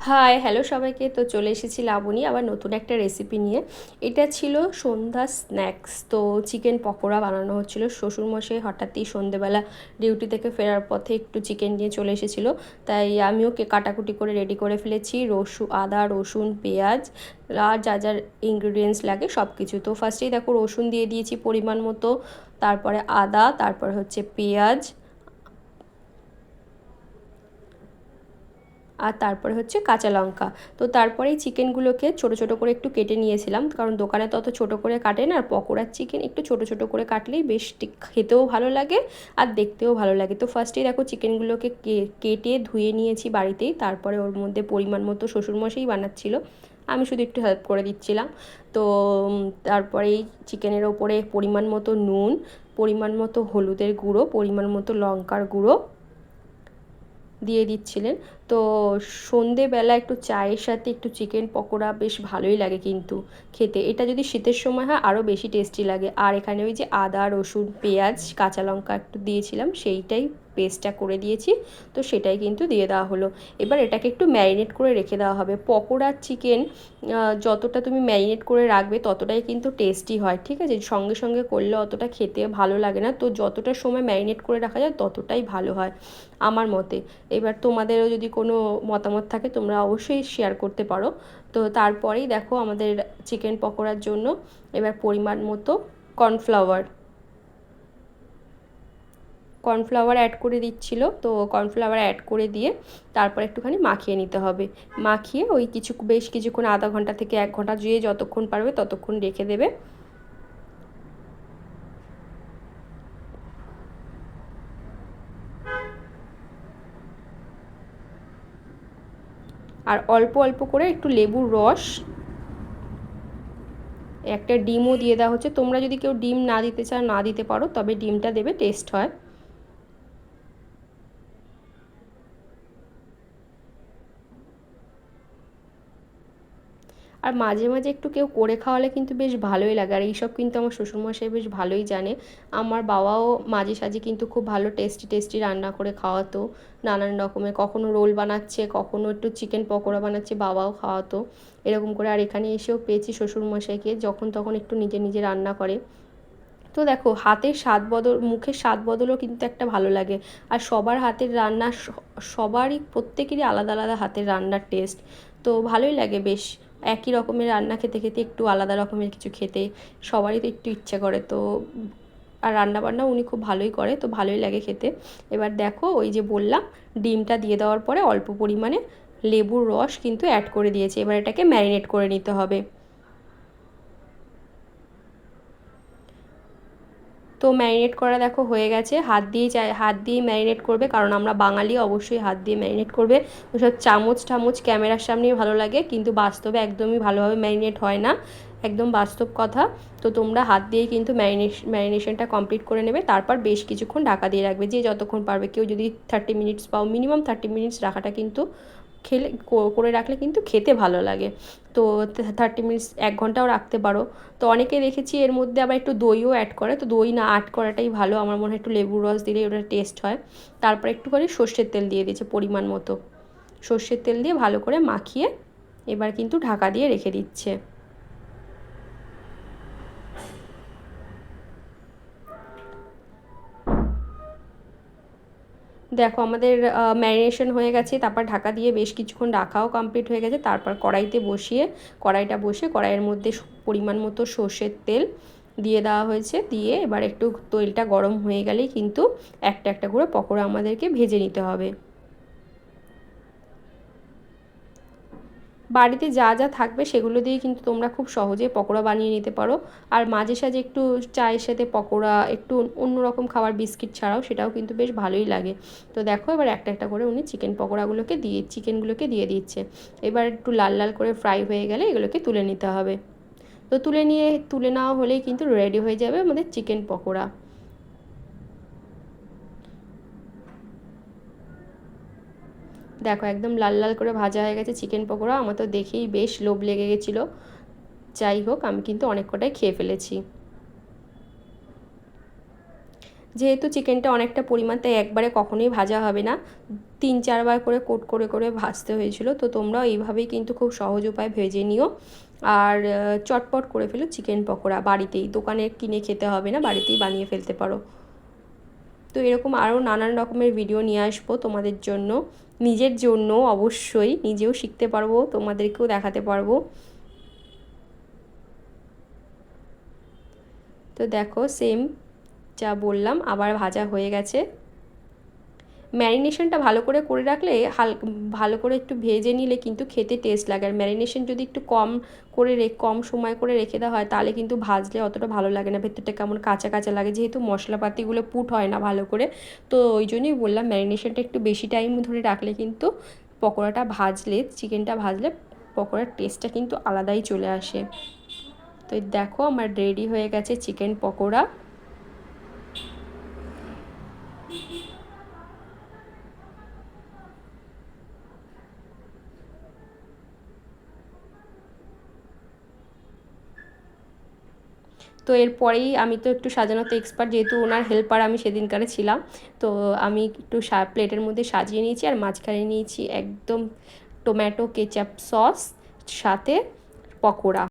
Hi hello সবাইকে। তো চলে এসেছি লাবণী আবার নতুন একটা রেসিপি নিয়ে। এটা ছিল সন্ধ্যা স্ন্যাক্স। তো চিকেন পকোড়া বানানো হচ্ছিলো। শ্বশুরমশাই হঠাৎই সন্ধেবেলা ডিউটি থেকে ফেরার পথে একটু চিকেন নিয়ে চলে এসেছিলো, তাই আমিও কাটাকুটি করে রেডি করে ফেলেছি আদা রসুন পেঁয়াজ আর যা যা ইনগ্রিডিয়েন্টস লাগে সব কিছু। তো ফার্স্টেই দেখো রসুন দিয়ে দিয়েছি পরিমাণ মতো, তারপরে আদা, তারপর হচ্ছে পেঁয়াজ, আর তারপরে হচ্ছে কাঁচা লঙ্কা। তো তারপরে এই চিকেনগুলোকে ছোটো ছোটো করে একটু কেটে নিয়েছিলাম, কারণ দোকানে তো অত ছোটো করে কাটে না, আর পকোড়ার চিকেন একটু ছোটো ছোটো করে কাটলেই বেশ খেতেও ভালো লাগে আর দেখতেও ভালো লাগে। তো ফার্স্টেই দেখো চিকেনগুলোকে কেটে ধুয়ে নিয়েছি বাড়িতেই, তারপরে ওর মধ্যে পরিমাণ মতো শ্বশুরমশাই বানাচ্ছিল, আমি শুধু একটু হেল্প করে দিচ্ছিলাম। তো তারপরে এই চিকেনের ওপরে পরিমাণ মতো নুন, পরিমাণ মতো হলুদের গুঁড়ো, পরিমাণ মতো লঙ্কার গুঁড়ো দিয়ে দিচ্ছিলেন। তো সন্ধেবেলা একটু চায়ের সাথে একটু চিকেন পকোড়া বেশ ভালোই লাগে কিন্তু খেতে। এটা যদি শীতের সময় হয় আরও বেশি টেস্টি লাগে। আর এখানে ওই যে আদা রসুন পেঁয়াজ কাঁচা লঙ্কা একটু দিয়েছিলাম, সেইটাই পেস্টটা করে দিয়েছি, তো সেটাই কিন্তু দিয়ে দেওয়া হলো। এবার এটাকে একটু ম্যারিনেট করে রেখে দেওয়া হবে। পকোড়ার চিকেন যতটা তুমি ম্যারিনেট করে রাখবে ততটাই কিন্তু টেস্টি হয়, ঠিক আছে? সঙ্গে সঙ্গে করলে অতটা খেতে ভালো লাগে না, তো যতটা সময় ম্যারিনেট করে রাখা যায় ততটাই ভালো হয় আমার মতে। এবার তোমাদেরও যদি কোনো মতামত থাকে তোমরা অবশ্যই শেয়ার করতে পারো। তো তারপরেই দেখো আমাদের চিকেন পকোড়ার জন্য এবার পরিমাণ মতো কর্নফ্লাওয়ার কর্নফ্লাওয়ার অ্যাড করে দিচ্ছিল। তো কর্নফ্লাওয়ার অ্যাড করে দিয়ে তারপর একটুখানি মাখিয়ে নিতে হবে। মাখিয়ে ওই বেশ কিছুক্ষণ আধা ঘন্টা থেকে 1 ঘন্টা জুয়ে যতক্ষণ পারবে ততক্ষণ রেখে দেবে। আর অল্প অল্প করে একটু লেবুর রস, একটা ডিমও দিয়ে দেওয়া হচ্ছে। তোমরা যদি কেউ ডিম না দিতে চাও না দিতে পারো, তবে ডিমটা দেবে, টেস্ট হয়। আর মাঝে মাঝে একটু কেউ করে খাওয়ালে কিন্তু বেশ ভালোই লাগে। আর এইসব কিন্তু আমার শ্বশুরমশাই বেশ ভালোই জানে। আমার বাবাও মাঝে সাঝে কিন্তু খুব ভালো টেস্টি টেস্টি রান্না করে খাওয়াতো, নানান রকমের, কখনো রোল বানাচ্ছে, কখনো একটু চিকেন পকোড়া বানাচ্ছে, বাবাও খাওয়াতো এরকম করে। আর এখানে এসেও পেয়েছি শ্বশুরমশাইকে যখন তখন একটু নিজে নিজে রান্না করে। তো দেখো হাতের স্বাদ বদল, মুখের স্বাদ বদলও কিন্তু একটা ভালো লাগে। আর সবার হাতের রান্না, সবারই প্রত্যেকেরই আলাদা আলাদা হাতের রান্নার টেস্ট, তো ভালোই লাগে বেশ। একই রকমের রান্না খেতে খেতে একটু আলাদা রকমের কিছু খেতে সবারই তো একটু ইচ্ছে করে। তো আর রান্নাবান্নাও উনি খুব ভালোই করে, তো ভালোই লাগে খেতে। এবার দেখো ওই যে বললাম, ডিমটা দিয়ে দেওয়ার পরে অল্প পরিমাণে লেবুর রস কিন্তু অ্যাড করে দিয়েছে। এবার এটাকে ম্যারিনেট করে নিতে হবে। তো ম্যারিনেট করা দেখো হয়ে গেছে। হাত দিয়েই ম্যারিনেট করবে, কারণ আমরা বাঙালি, অবশ্যই হাত দিয়ে ম্যারিনেট করবে। ওসব চামচ টামচ ক্যামেরার সামনেই ভালো লাগে, কিন্তু বাস্তবে একদমই ভালোভাবে ম্যারিনেট হয় না, একদম বাস্তব কথা। তো তোমরা হাত দিয়েই কিন্তু ম্যারিনেশনটা কমপ্লিট করে নেবে, তারপর বেশ কিছুক্ষণ ঢাকা দিয়ে রাখবে, যে যতক্ষণ পারবে। কেউ যদি 30 মিনিটস পাও, মিনিমাম 30 মিনিটস রাখাটা কিন্তু করে রাখলে কিন্তু খেতে ভালো লাগে। তো 30 মিনিটস 1 ঘন্টাও রাখতে পারো। তো অনেকে দেখেছি এর মধ্যে আবার একটু দইও অ্যাড করে, তো দই না অ্যাড করাটাই ভালো, আমার মনে হয় একটু লেবুর রস দিলে ওটা টেস্ট হয়। তারপর একটুখানি সর্ষের তেল দিয়ে দিয়েছে পরিমাণ মতো, সর্ষের তেল দিয়ে ভালো করে মাখিয়ে এবার কিন্তু ঢাকা দিয়ে রেখে দিচ্ছে। দেখো আমাদের ম্যারিনেশন হয়ে গেছে, তারপর ঢাকা দিয়ে বেশ কিছুক্ষণ রাখাও কমপ্লিট হয়ে গেছে। তারপর কড়াইটা বসিয়ে কড়াইয়ের মধ্যে পরিমাণ মতো সর্ষের তেল দিয়ে দেওয়া হয়েছে। দিয়ে এবার একটু তেলটা গরম হয়ে গেলেই কিন্তু একটা একটা করে পকোড়া আমাদেরকে ভেজে নিতে হবে। বাড়িতে যা যা থাকবে সেগুলো দিয়েই কিন্তু তোমরা খুব সহজে পকোড়া বানিয়ে নিতে পারো। আর মাঝে সাঝে একটু চায়ের সাথে পকোড়া, একটু অন্যরকম খাবার বিস্কিট ছাড়াও, সেটাও কিন্তু বেশ ভালোই লাগে। তো দেখো এবার একটা একটা করে উনি চিকেনগুলোকে দিয়ে দিচ্ছে। এবার একটু লাল লাল করে ফ্রাই হয়ে গেলে এগুলোকে তুলে নিতে হবে। তো তুলে নেওয়া হলেই কিন্তু রেডি হয়ে যাবে আমাদের চিকেন পকোড়া। দেখো একদম লাল লাল করে ভাজা হয়ে গেছে চিকেন পকোড়া, আমার তো দেখেই বেশ লোভ লেগে গেছিলো। যাই হোক, আমি কিন্তু অনেক কটাই খেয়ে ফেলেছি। যেহেতু চিকেনটা অনেকটা পরিমাণ, তাই একবারে কখনোই ভাজা হবে না, 3-4 বার করে কোট করে করে ভাজতে হয়েছিল। তো তোমরাও এইভাবেই কিন্তু খুব সহজ উপায়ে ভেজে নিও। আর চটপট করে ফেলো চিকেন পকোড়া বাড়িতেই, দোকানে কিনে খেতে হবে না, বাড়িতেই বানিয়ে ফেলতে পারো। তো এরকম আরও নানান রকমের ভিডিও নিয়ে আসবো তোমাদের জন্য, নিজের জন্য অবশ্যই, নিজেও শিখতে পারবো, তোমাদেরকেও দেখাতে পারবো। তো দেখো সেম যা বললাম আবার ভাজা হয়ে গেছে। ম্যারিনেশনটা ভালো করে রাখলে ভালো করে একটু ভেজে নিলে কিন্তু খেতে টেস্ট লাগে। আর ম্যারিনেশন যদি একটু কম সময় করে রেখে দেওয়া হয় তাহলে কিন্তু ভাজলে অতটা ভালো লাগে না, ভেতরটা কেমন কাঁচা কাঁচা লাগে, যেহেতু মশলাপাতিগুলো পুট হয় না ভালো করে। তো ওই জন্যই বললাম ম্যারিনেশনটা একটু বেশি টাইম ধরে রাখলে কিন্তু পকোড়াটা ভাজলে, চিকেনটা ভাজলে পকোড়ার টেস্টটা কিন্তু আলাদাই চলে আসে। তো দেখো আমার রেডি হয়ে গেছে চিকেন পকোড়া। তো এরপরেই আমি তো একটু সাজানোতে এক্সপার্ট, যেহেতু ওনার হেল্পার আমি সেদিনকারে ছিলাম। তো আমি একটু প্লেটের মধ্যে সাজিয়ে নিয়েছি, আর মাঝখানে নিয়েছি একদম টমেটো কেচাপ সস, সাথে পকোড়া।